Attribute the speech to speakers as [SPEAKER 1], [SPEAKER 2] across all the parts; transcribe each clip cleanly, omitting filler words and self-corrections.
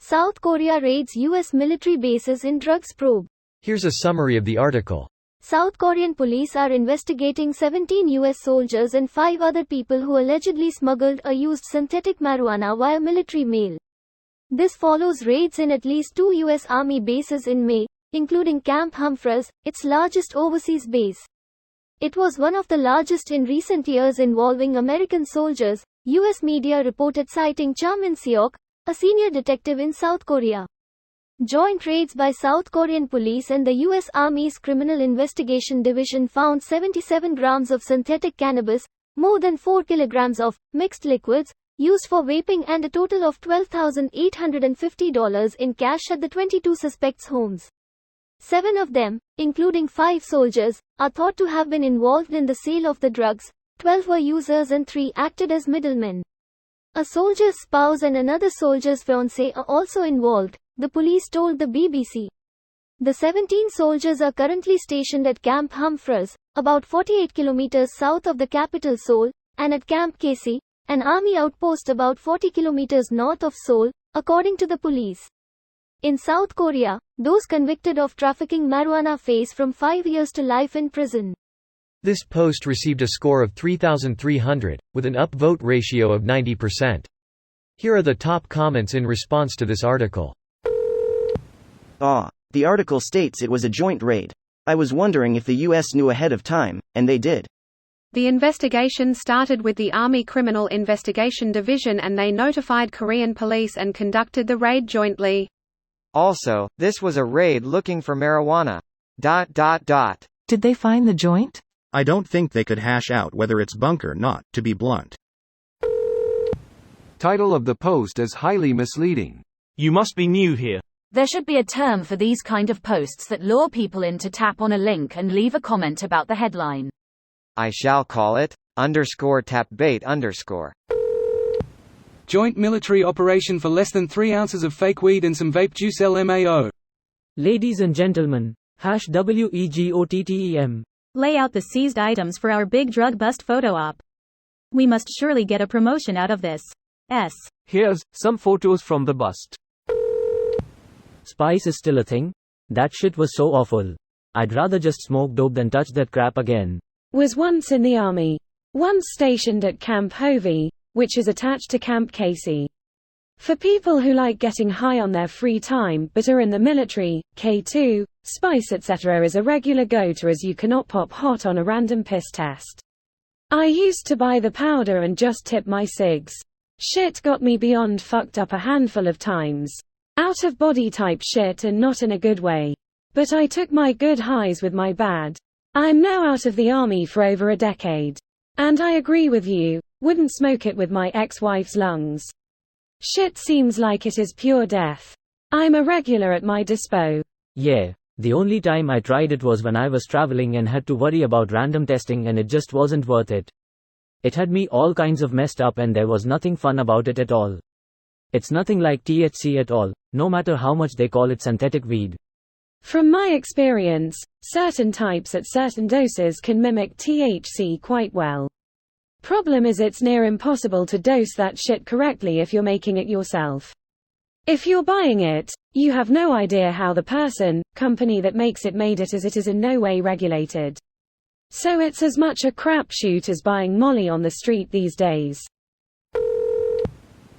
[SPEAKER 1] South Korea raids US military bases in drugs probe.
[SPEAKER 2] Here's a summary of the article.
[SPEAKER 1] South Korean police are investigating 17 US soldiers and 5 other people who allegedly smuggled or used synthetic marijuana via military mail. This follows raids in at least 2 US Army bases in May, including Camp Humphreys, its largest overseas base. It was one of the largest in recent years involving American soldiers, US media reported, citing Cha Min-seok, a senior detective in South Korea. Joint raids by South Korean police and the US Army's Criminal Investigation Division found 77 grams of synthetic cannabis, more than 4 kilograms of mixed liquids, used for vaping, and a total of $12,850 in cash at the 22 suspects' homes. 7 of them, including 5 soldiers, are thought to have been involved in the sale of the drugs, 12 were users and 3 acted as middlemen. A soldier's spouse and another soldier's fiancé are also involved, the police told the BBC. The 17 soldiers are currently stationed at Camp Humphreys, about 48 kilometers south of the capital Seoul, and at Camp Casey, an army outpost about 40 kilometers north of Seoul, according to the police. In South Korea, those convicted of trafficking marijuana face from 5 years to life in prison.
[SPEAKER 2] This post received a score of 3,300, with an upvote ratio of 90%. Here are the top comments in response to this article.
[SPEAKER 3] The article states it was a joint raid. I was wondering if the US knew ahead of time, and they did.
[SPEAKER 4] The investigation started with the Army Criminal Investigation Division and they notified Korean police and conducted the raid jointly.
[SPEAKER 5] Also, this was a raid looking for marijuana.
[SPEAKER 6] Did they find the joint?
[SPEAKER 7] I don't think they could hash out whether it's bunk or not, to be blunt.
[SPEAKER 8] Title of the post is highly misleading.
[SPEAKER 9] You must be new here.
[SPEAKER 10] There should be a term for these kind of posts that lure people in to tap on a link and leave a comment about the headline.
[SPEAKER 5] I shall call it _tap bait_.
[SPEAKER 11] Joint military operation for less than 3 ounces of fake weed and some vape juice LMAO.
[SPEAKER 12] Ladies and gentlemen, #WEGOTTEM.
[SPEAKER 13] Lay out the seized items for our big drug bust photo op. We must surely get a promotion out of this.
[SPEAKER 9] Here's some photos from the bust.
[SPEAKER 12] Spice is still a thing? That shit was so awful. I'd rather just smoke dope than touch that crap again.
[SPEAKER 14] Was once in the army. Once stationed at Camp Hovey, which is attached to Camp Casey. For people who like getting high on their free time but are in the military, K2, Spice etc. is a regular go-to as you cannot pop hot on a random piss test. I used to buy the powder and just tip my cigs. Shit got me beyond fucked up a handful of times. Out of body type shit, and not in a good way. But I took my good highs with my bad. I'm now out of the army for over a decade. And I agree with you, wouldn't smoke it with my ex-wife's lungs. Shit seems like it is pure death. I'm a regular at my dispo.
[SPEAKER 12] Yeah, the only time I tried it was when I was traveling and had to worry about random testing, and it just wasn't worth it. It had me all kinds of messed up and there was nothing fun about it at all. It's nothing like THC at all, no matter how much they call it synthetic weed.
[SPEAKER 14] From my experience, certain types at certain doses can mimic THC quite well. Problem is it's near impossible to dose that shit correctly if you're making it yourself. If you're buying it, you have no idea how the company that makes it made it, as it is in no way regulated. So it's as much a crapshoot as buying Molly on the street these days.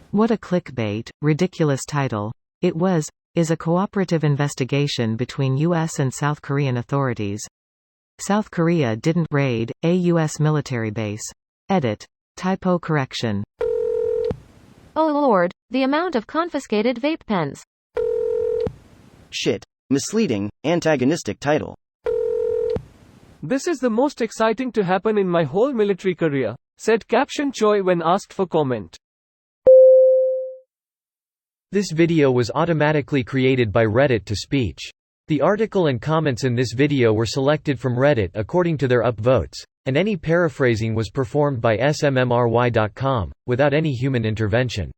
[SPEAKER 6] What a clickbait, ridiculous title. It is a cooperative investigation between US and South Korean authorities. South Korea didn't raid a US military base. Edit. Typo correction.
[SPEAKER 1] Oh Lord, the amount of confiscated vape pens.
[SPEAKER 3] Shit. Misleading, antagonistic title.
[SPEAKER 9] This is the most exciting to happen in my whole military career, said Caption Choi when asked for comment.
[SPEAKER 2] This video was automatically created by Reddit to speech. The article and comments in this video were selected from Reddit according to their upvotes, and any paraphrasing was performed by smmry.com, without any human intervention.